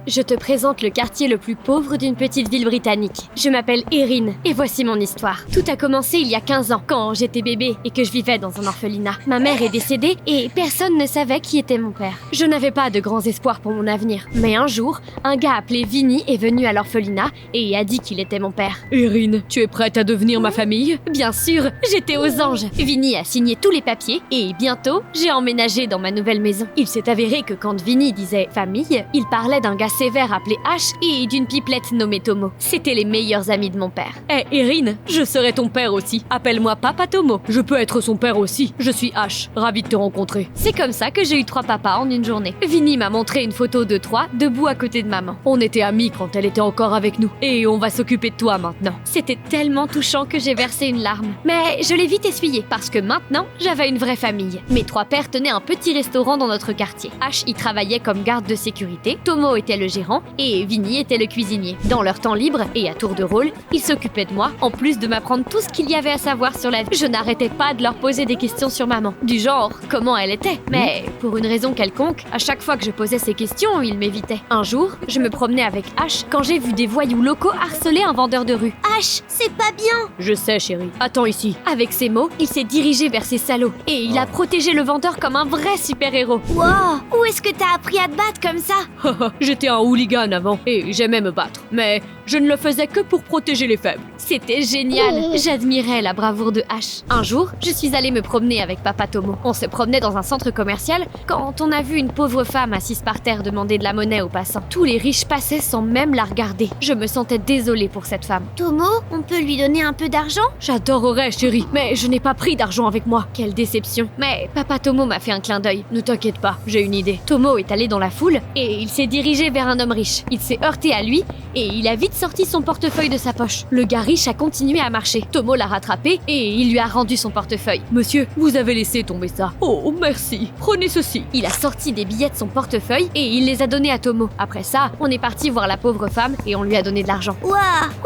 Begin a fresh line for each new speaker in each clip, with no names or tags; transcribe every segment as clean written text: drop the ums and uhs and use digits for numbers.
Je te présente le quartier le plus pauvre d'une petite ville britannique. Je m'appelle Erin et voici mon histoire. Tout a commencé il y a 15 ans, quand j'étais bébé et que je vivais dans un orphelinat. Ma mère est décédée et personne ne savait qui était mon père. Je n'avais pas de grands espoirs pour mon avenir. Mais un jour, un gars appelé Vinny est venu à l'orphelinat et a dit qu'il était mon père.
Erin, tu es prête à devenir ma famille?
Bien sûr, j'étais aux anges. Vinny a signé tous les papiers et bientôt, j'ai emménagé dans ma nouvelle maison. Il s'est avéré que quand Vinny disait « famille », il parlait d'un gars sévère appelé Ash et d'une pipelette nommée Tomo. C'étaient les meilleurs amis de mon père.
Erin, je serai ton père aussi. Appelle-moi Papa Tomo. Je peux être son père aussi. Je suis Ash. Ravi de te rencontrer.
C'est comme ça que j'ai eu 3 papas en une journée. Vinny m'a montré une photo de 3 debout à côté de maman.
On était amis quand elle était encore avec nous. Et on va s'occuper de toi maintenant.
C'était tellement touchant que j'ai versé une larme. Mais je l'ai vite essuyé parce que maintenant, j'avais une vraie famille. Mes 3 pères tenaient un petit restaurant dans notre quartier. Ash y travaillait comme garde de sécurité, Tomo était le gérant et Vinny était le cuisinier. Dans leur temps libre et à tour de rôle, ils s'occupaient de moi, en plus de m'apprendre tout ce qu'il y avait à savoir sur la vie. Je n'arrêtais pas de leur poser des questions sur maman, du genre comment elle était. Mais pour une raison quelconque, à chaque fois que je posais ces questions, ils m'évitaient. Un jour, je me promenais avec Ash quand j'ai vu des voyous locaux harceler un vendeur de rue.
Ash, c'est pas bien!
Je sais, chérie. Attends ici.
Avec ces mots, il s'est dirigé vers ces salauds et il a protégé le vendeur comme un vrai super-héros.
Wow! Où est-ce que t'as appris à te battre comme ça?
J'étais un hooligan avant et j'aimais me battre. Mais je ne le faisais que pour protéger les faibles.
C'était génial. J'admirais la bravoure de Ash. Un jour, je suis allée me promener avec Papa Tomo. On se promenait dans un centre commercial quand on a vu une pauvre femme assise par terre demander de la monnaie aux passants. Tous les riches passaient sans même la regarder. Je me sentais désolée pour cette femme.
Tomo, on peut lui donner un peu d'argent?
J'adorerais, chérie, mais je n'ai pas pris d'argent avec moi.
Quelle déception. Mais Papa Tomo m'a fait un clin d'œil.
Ne t'inquiète pas, j'ai une idée.
Tomo est allé dans la foule et il s'est dirigé vers un homme riche. Il s'est heurté à lui et il a vite sorti son portefeuille de sa poche. Le gars riche a continué à marcher. Tomo l'a rattrapé et il lui a rendu son portefeuille.
Monsieur, vous avez laissé tomber ça. Oh, merci. Prenez ceci.
Il a sorti des billets de son portefeuille et il les a donnés à Tomo. Après ça, on est parti voir la pauvre femme et on lui a donné de l'argent.
Waouh!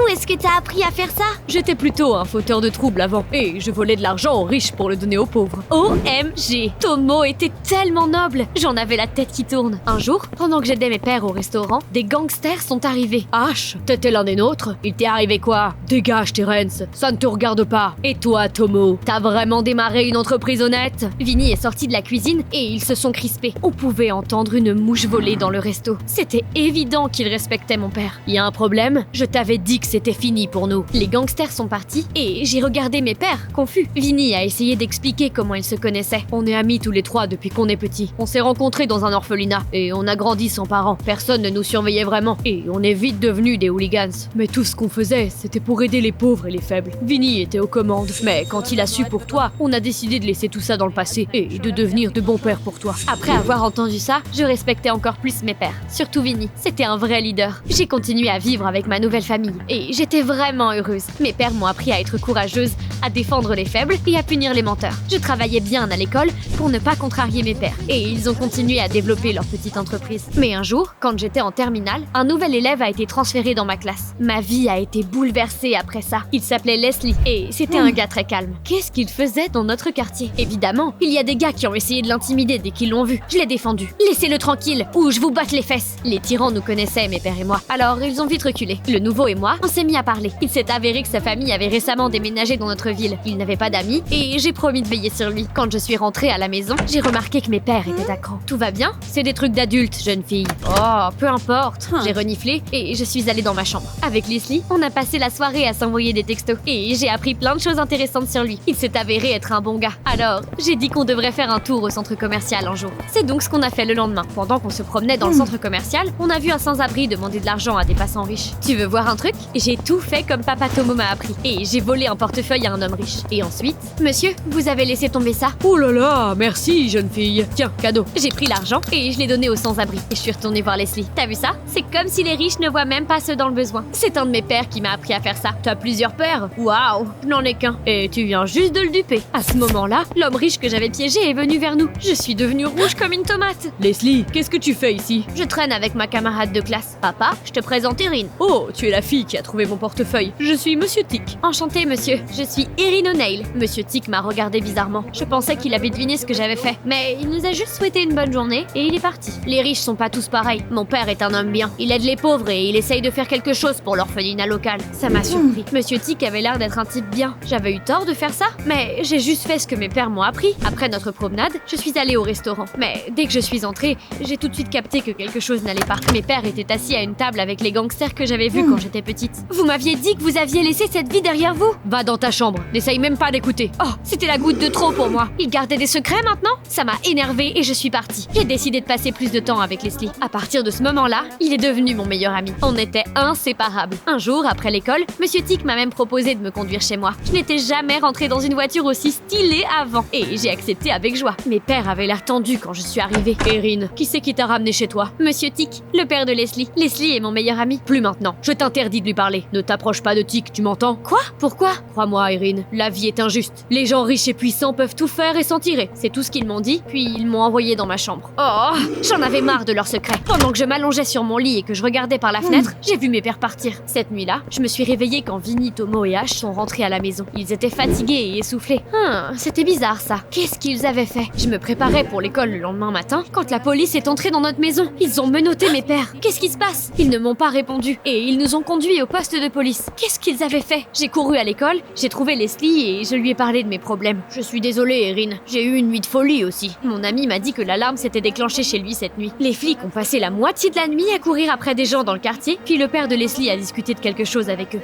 Où est-ce que t'as appris à faire ça?
J'étais plutôt un fauteur de troubles avant et je volais de l'argent aux riches pour le donner aux pauvres.
OMG! Tomo était tellement noble. J'en avais la tête qui tourne. Un jour, pendant que j'aidais mes pères au restaurant, des gangsters sont arrivés.
Ash, t'étais l'un des nôtres? Il t'est arrivé quoi? Dégage, Terence, ça ne te regarde pas. Et toi, Tomo, t'as vraiment démarré une entreprise honnête?
Vinny est sorti de la cuisine et ils se sont crispés. On pouvait entendre une mouche voler dans le resto. C'était évident qu'ils respectaient mon père.
Y a un problème? Je t'avais dit que c'était fini pour nous.
Les gangsters sont partis et j'ai regardé mes pères, confus. Vinny a essayé d'expliquer comment ils se connaissaient.
On est amis tous les 3 depuis qu'on est petits. On s'est rencontrés dans un orphelinat et on a grandi sans parents. Personne ne nous surveillait vraiment et on est vite devenus des hooligans. Mais tout ce qu'on faisait, c'était pour aider les pauvres et les faibles. Vinny était aux commandes. Mais quand il a su pour toi, on a décidé de laisser tout ça dans le passé et de devenir de bons pères pour toi.
Après avoir entendu ça, je respectais encore plus mes pères. Surtout Vinny. C'était un vrai leader. J'ai continué à vivre avec ma nouvelle famille et j'étais vraiment heureuse. Mes pères m'ont appris à être courageuse, à défendre les faibles et à punir les menteurs. Je travaillais bien à l'école pour ne pas contrarier mes pères et ils ont continué à développer leur petite entreprise. Mais un jour, quand j'étais en terminale, un nouvel élève a été transféré dans ma classe. Ma vie a été bouleversée après ça. Il s'appelait Leslie et c'était un gars très calme. Qu'est-ce qu'il faisait dans notre quartier? Évidemment, il y a des gars qui ont essayé de l'intimider dès qu'ils l'ont vu. Je l'ai défendu. Laissez-le tranquille ou je vous batte les fesses. Les tyrans nous connaissaient, mes pères et moi. Alors ils ont vite reculé. Le nouveau et moi, on s'est mis à parler. Il s'est avéré que sa famille avait récemment déménagé dans notre ville. Il n'avait pas d'amis et j'ai promis de veiller sur lui. Quand je suis rentrée à la maison, j'ai remarqué que mes pères étaient à cran. Tout va bien?
C'est des trucs d'adultes, jeune fille.
Oh, peu importe. J'ai reniflé et je suis allée dans ma chambre. Avec Leslie, on a passé la soirée à s'envoyer des textos et j'ai appris plein de choses intéressantes sur lui. Il s'est avéré être un bon gars. Alors, j'ai dit qu'on devrait faire un tour au centre commercial un jour. C'est donc ce qu'on a fait le lendemain. Pendant qu'on se promenait dans le centre commercial, on a vu un sans-abri demander de l'argent à des passants riches. Tu veux voir un truc? J'ai tout fait comme Papa Tomo m'a appris et j'ai volé un portefeuille à un homme riche. Et ensuite, monsieur, vous avez laissé tomber ça?
Oh là là, merci jeune fille. Tiens, cadeau.
J'ai pris l'argent et je l'ai donné au sans-abri. Et je suis retournée voir Leslie. T'as vu ça? C'est comme si les riches ne voient même pas ceux dans le besoin. C'est un de mes pères qui m'a appris à faire ça. T'as plusieurs pères? Waouh, je n'en ai qu'un. Et tu viens juste de le duper. À ce moment-là, l'homme riche que j'avais piégé est venu vers nous. Je suis devenue rouge comme une tomate.
Leslie, qu'est-ce que tu fais ici?
Je traîne avec ma camarade de classe. Papa, je te présente Erin.
Oh, tu es la fille qui a trouvé mon portefeuille. Je suis Monsieur Tick.
Enchantée, monsieur. Je suis Erin O'Neill. Monsieur Tick m'a regardé bizarrement. Je pensais qu'il avait deviné ce que j'avais fait. Mais il nous a juste souhaité une bonne journée et il est parti. Les riches sont pas tous pareils. Mon père est un homme bien. Il aide les pauvres et il essaye de faire quelque chose pour l'orphelinat local. Ça m'a surpris. Monsieur Tick avait l'air d'être un type bien. J'avais eu tort de faire ça, mais j'ai juste fait ce que mes pères m'ont appris. Après notre promenade, je suis allée au restaurant. Mais dès que je suis entrée, j'ai tout de suite capté que quelque chose n'allait pas. Mes pères étaient assis à une table avec les gangsters que j'avais vus quand j'étais petite. Vous m'aviez dit que vous aviez laissé cette vie derrière vous?
Va dans ta chambre. N'essaye même pas d'écouter.
Oh, c'était la goutte de trop pour moi. Il gardait des secrets maintenant? Ça m'a énervée et je suis partie. J'ai décidé de passer plus de temps avec Leslie. À partir de ce moment-là, il est devenu mon meilleur ami. On était inséparables. Un jour, après l'école, Monsieur Tick m'a même proposé de me conduire chez moi. Je n'étais jamais rentrée dans une voiture aussi stylée avant et j'ai accepté avec joie. Mes pères avaient l'air tendus quand je suis arrivée.
Erin, qui c'est qui t'a ramené chez toi?
Monsieur Tick, le père de Leslie. Leslie est mon meilleur ami.
Plus maintenant. Je t'interdis de lui parler. Ne t'approche pas de Tick, tu m'entends?
Quoi? Pourquoi?
Crois-moi, Erin, la vie est injuste. Les gens riches et puissants peuvent tout faire et s'en tirer.
C'est tout ce qu'ils m'ont dit, puis ils m'ont envoyé dans ma chambre. Oh, j'en avais marre de leurs secrets. Pendant que je m'allongeais sur mon lit et que je regardais par la fenêtre, j'ai vu mes pères partir. Cette nuit-là, je me suis réveillée quand Vinny, Tomo et Ash sont rentrés à la maison. Ils étaient fatigués et essoufflés. C'était bizarre ça. Qu'est-ce qu'ils avaient fait? Je me préparais pour l'école le lendemain matin quand la police est entrée dans notre maison. Ils ont menotté mes pères. Qu'est-ce qui se passe? Ils ne m'ont pas répondu et ils nous ont conduits au poste de police. Qu'est-ce qu'ils avaient fait? J'ai couru à l'école, j'ai trouvé Leslie et je lui ai parlé de mes problèmes.
Je suis désolée, Erin. J'ai eu une nuit de folie aussi.
Mon ami m'a dit que l'alarme s'était déclenchée chez lui cette nuit. Les flics ont passé la moitié de la nuit à courir après des gens dans le quartier, puis le père de Leslie a discuté de quelque chose avec eux.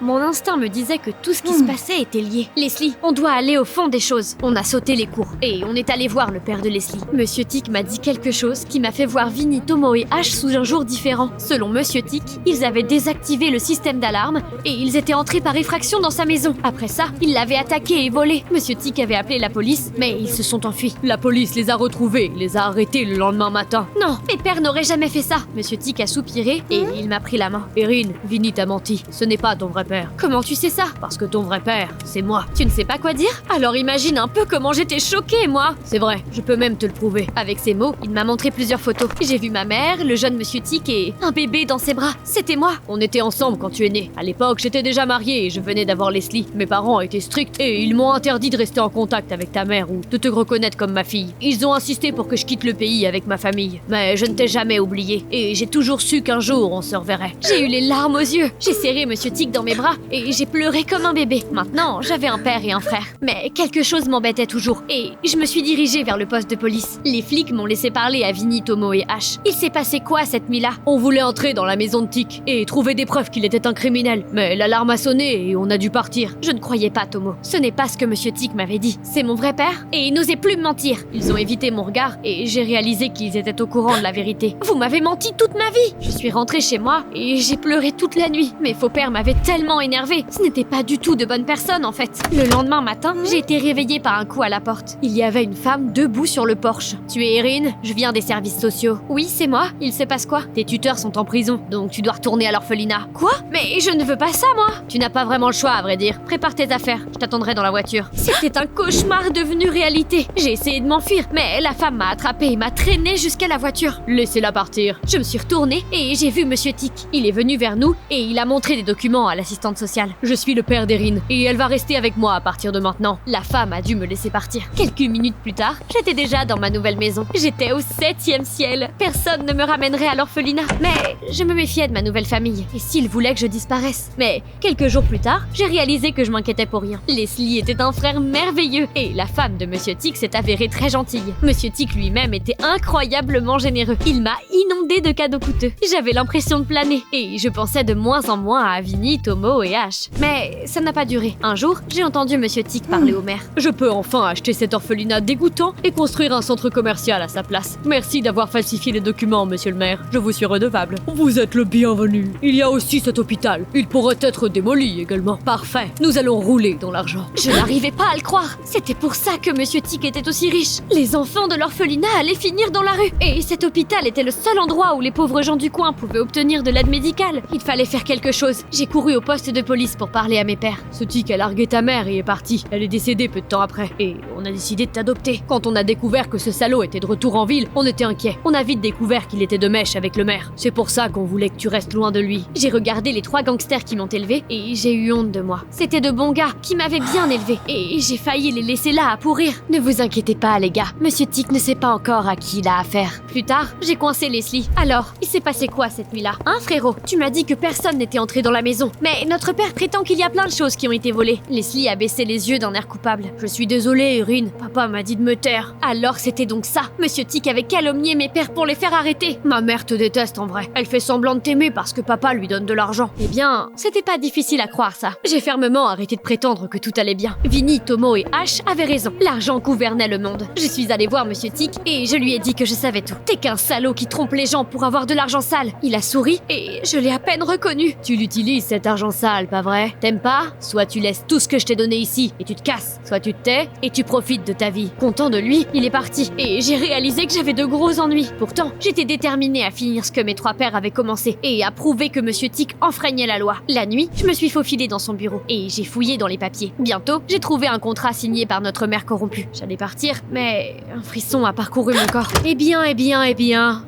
Mon instinct me disait que tout ce qui se passait était lié. Leslie, on doit aller au fond des choses. On a sauté les cours et on est allé voir le père de Leslie. Monsieur Tick m'a dit quelque chose qui m'a fait voir Vinny, Tomo et Ash sous un jour différent. Selon Monsieur Tick, ils avaient désactivé le système d'alarme et ils étaient entrés par effraction dans sa maison. Après ça, ils l'avaient attaqué et volé. Monsieur Tick avait appelé la police, mais ils se sont enfuis.
La police les a retrouvés, les a arrêtés le lendemain matin.
Non, mes pères n'auraient jamais fait ça. Monsieur Tick a soupiré et il m'a pris la main.
Erin, Vinny t'a menti. Ce n'est pas ton vrai père.
Comment tu sais ça?
Parce que ton vrai père, c'est moi.
Tu ne sais pas quoi dire? Alors imagine un peu comment j'étais choquée, moi.
C'est vrai, je peux même te le prouver.
Avec ces mots, il m'a montré plusieurs photos. J'ai vu ma mère, le jeune Monsieur Tick et un bébé dans ses bras. C'était moi.
On était ensemble quand tu es né. À l'époque, j'étais déjà mariée et je venais d'avoir Leslie. Mes parents étaient stricts et ils m'ont interdit de rester en contact avec ta mère ou de te reconnaître comme ma fille. Ils ont insisté pour que je quitte le pays avec ma famille. Mais je ne t'ai jamais oublié et j'ai toujours su qu'un jour on se reverrait.
J'ai eu les larmes aux yeux. J'ai serré Monsieur Tick dans mes bras et j'ai pleuré comme un bébé. Maintenant, j'avais un père et un frère. Mais quelque chose m'embêtait toujours et je me suis dirigée vers le poste de police. Les flics m'ont laissé parler à Vinny, Tomo et Ash. Il s'est passé quoi cette nuit-là?
On voulait entrer dans la maison de Tick et trouver des preuves qu'il était un criminel. Mais l'alarme a sonné et on a dû partir.
Je ne croyais pas, Tomo. Ce n'est pas ce que Monsieur Tick m'avait dit. C'est mon vrai père et il n'osait plus me mentir. Ils ont évité mon regard et j'ai réalisé qu'ils étaient au courant de la vérité. Vous m'avez menti toute ma vie. Je suis rentrée chez moi et j'ai pleuré toute la nuit. Mes faux pères m'avaient tellement énervée. Ce n'était pas du tout de bonnes personnes en fait. Le lendemain matin, j'ai été réveillée par un coup à la porte. Il y avait une femme debout sur le porche.
Tu es Erin?
Je viens des services sociaux. Oui, c'est moi. Il se passe quoi?
Tes tuteurs sont en prison, donc tu dois retourner à l'orphelinat.
Quoi? Mais je ne veux pas ça, moi.
Tu n'as pas vraiment le choix, à vrai dire. Prépare tes affaires, je t'attendrai dans la voiture.
C'était un cauchemar devenu réalité. J'ai essayé de m'enfuir, mais la femme m'a attrapée et m'a traînée jusqu'à la voiture.
Laissez-la partir.
Je me suis retournée et j'ai vu Monsieur Tick. Il est venu vers nous et il a montré des documents à l'assistante sociale.
Je suis le père d'Erin et elle va rester avec moi à partir de maintenant.
La femme a dû me laisser partir. Quelques minutes plus tard, j'étais déjà dans ma nouvelle maison. J'étais au 7e ciel. Personne ne me ramènerait à l'orphelinat. Mais je me méfiais de ma nouvelle famille. Et s'ils voulaient que je disparaisse? Mais quelques jours plus tard, j'ai réalisé que je m'inquiétais pour rien. Leslie était un frère merveilleux et la femme de Monsieur Tick s'est avérée très gentille. Monsieur Tick lui-même était incroyablement généreux. Il m'a inondé de cadeaux coûteux. J'avais l'impression de planer et je pensais de moins en moins à Vinny, Tomo et Ash. Mais ça n'a pas duré. Un jour, j'ai entendu Monsieur Tick parler au maire.
Je peux enfin acheter cet orphelinat dégoûtant et construire un centre commercial à sa place. Merci d'avoir falsifié les documents, monsieur le maire. Je vous suis redevable. Vous êtes le bienvenu. Il y a aussi cet hôpital. Il pourrait être démoli également. Parfait. Nous allons rouler dans l'argent.
Je n'arrivais pas à le croire. C'était pour ça que Monsieur Tick était aussi riche. Les enfants de l'orphelinat allaient finir dans la rue. Et cet hôpital était le seul endroit où les pauvres gens du coin pouvaient obtenir de l'aide médicale médical. Il fallait faire quelque chose. J'ai couru au poste de police pour parler à mes pères.
Ce tic a largué ta mère et est parti. Elle est décédée peu de temps après. Et on a décidé de t'adopter. Quand on a découvert que ce salaud était de retour en ville, on était inquiets. On a vite découvert qu'il était de mèche avec le maire. C'est pour ça qu'on voulait que tu restes loin de lui.
J'ai regardé les 3 gangsters qui m'ont élevé et j'ai eu honte de moi. C'était de bons gars qui m'avaient bien élevé et j'ai failli les laisser là à pourrir. Ne vous inquiétez pas les gars, Monsieur Tic ne sait pas encore à qui il a affaire. Plus tard, j'ai coincé Leslie. Alors, il s'est passé quoi cette nuit-là? Hein frérot? Tu m'as dit que personne n'était entré dans la maison. Mais notre père prétend qu'il y a plein de choses qui ont été volées. Leslie a baissé les yeux d'un air coupable.
Je suis désolée, Erin. Papa m'a dit de me taire.
Alors c'était donc ça. Monsieur Tic avait calomnié mes pères pour les faire arrêter.
Ma mère te déteste en vrai. Elle fait semblant de t'aimer parce que papa lui donne de l'argent.
Eh bien, c'était pas difficile à croire ça. J'ai fermement arrêté de prétendre que tout allait bien. Vinny, Tomo et Ash avaient raison. L'argent gouvernait le monde. Je suis allée voir Monsieur Tic et je lui ai dit que je savais tout. T'es qu'un salaud qui trompe les gens pour avoir de l'argent sale. Il a souri et je l'ai à peine reconnu.
Tu l'utilises cet argent sale, pas vrai? T'aimes pas? Soit tu laisses tout ce que je t'ai donné ici et tu te casses. Soit tu te tais et tu profites de ta vie.
Content de lui, il est parti et j'ai réalisé que j'avais de gros ennuis. Pourtant, j'étais déterminée à finir ce que mes 3 pères avaient commencé et à prouver que Monsieur Tic enfreignait la loi. La nuit, je me suis faufilée dans son bureau et j'ai fouillé dans les papiers. Bientôt, j'ai trouvé un contrat signé par notre mère corrompue. J'allais partir, mais un frisson a parcouru mon corps.
Eh bien,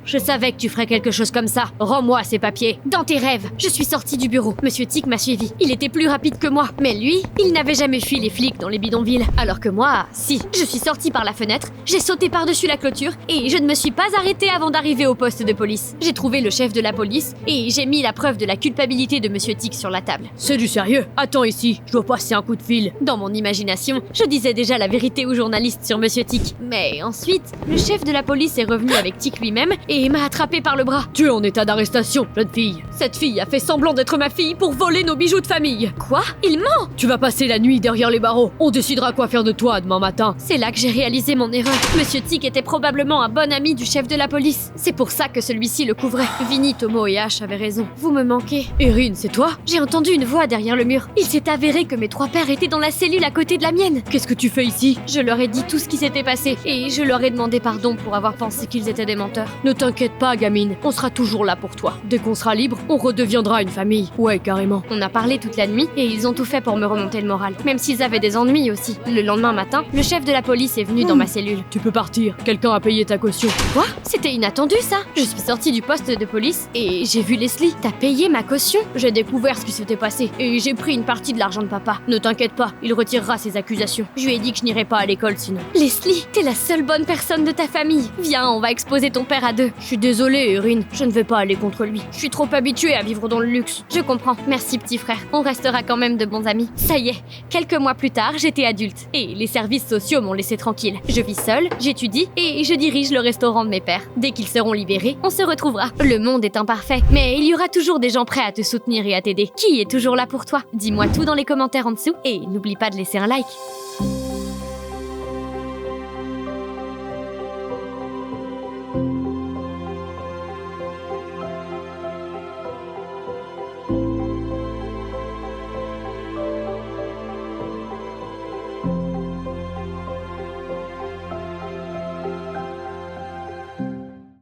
je savais que tu ferais quelque chose comme ça. Rends-moi ces papiers.
Dans tes rêves, je suis sortie du bureau. Monsieur Tic m'a suivi. Il était plus rapide que moi, mais lui, il n'avait jamais fui les flics dans les bidonvilles. Alors que moi, si. Je suis sortie par la fenêtre, j'ai sauté par-dessus la clôture et je ne me suis pas arrêtée avant d'arriver au poste de police. J'ai trouvé le chef de la police et j'ai mis la preuve de la culpabilité de Monsieur Tic sur la table.
C'est du sérieux? Attends ici, je dois passer un coup de fil.
Dans mon imagination, je disais déjà la vérité aux journalistes sur Monsieur Tic. Mais ensuite, le chef de la police est revenu avec Tic lui-même et m'a attrapé par le bras.
Tu es en état d'arrestation, jeune fille. Cette fille a fait semblant d'être ma fille pour voler nos bijoux de famille.
Quoi? Il ment?
Tu vas passer la nuit derrière les barreaux. On décidera quoi faire de toi demain matin.
C'est là que j'ai réalisé mon erreur. Monsieur Tic était probablement un bon ami du chef de la police. C'est pour ça que celui-ci le couvrait. Vinny, Tomo et Ash avaient raison. Vous me manquez.
Erin, c'est toi?
J'ai entendu une voix derrière le mur. Il s'est avéré que mes 3 pères étaient dans la cellule à côté de la mienne.
Qu'est-ce que tu fais ici?
Je leur ai dit tout ce qui s'était passé et je leur ai demandé pardon pour avoir pensé qu'ils étaient des menteurs.
Ne t'inquiète pas, gamine. On sera toujours là pour toi. Dès qu'on sera libre, on redeviendra une famille. Ouais, carrément.
On a parlé toute la nuit et ils ont tout fait pour me remonter le moral. Même s'ils avaient des ennuis aussi. Le lendemain matin, le chef de la police est venu dans ma cellule.
Tu peux partir. Quelqu'un a payé ta caution.
Quoi? C'était inattendu ça. Je suis sortie du poste de police et j'ai vu Leslie. T'as payé ma caution?
J'ai découvert ce qui s'était passé et j'ai pris une partie de l'argent de papa. Ne t'inquiète pas, il retirera ses accusations. Je lui ai dit que je n'irais pas à l'école sinon.
Leslie, t'es la seule bonne personne de ta famille. Viens, on va exposer ton père à 2.
Je suis désolée, Erin. Je ne vais pas aller contre lui. Je suis trop habituée à vivre dans le luxe.
Je comprends. Merci petit frère. On restera quand même de bons amis. Ça y est, quelques mois plus tard, j'étais adulte et les services sociaux m'ont laissé tranquille. Je vis seule, j'étudie et je dirige le restaurant de mes pères. Dès qu'ils seront libérés, on se retrouvera. Le monde est imparfait, mais il y aura toujours des gens prêts à te soutenir et à t'aider. Qui est toujours là pour toi? Dis-moi tout dans les commentaires en dessous et n'oublie pas de laisser un like.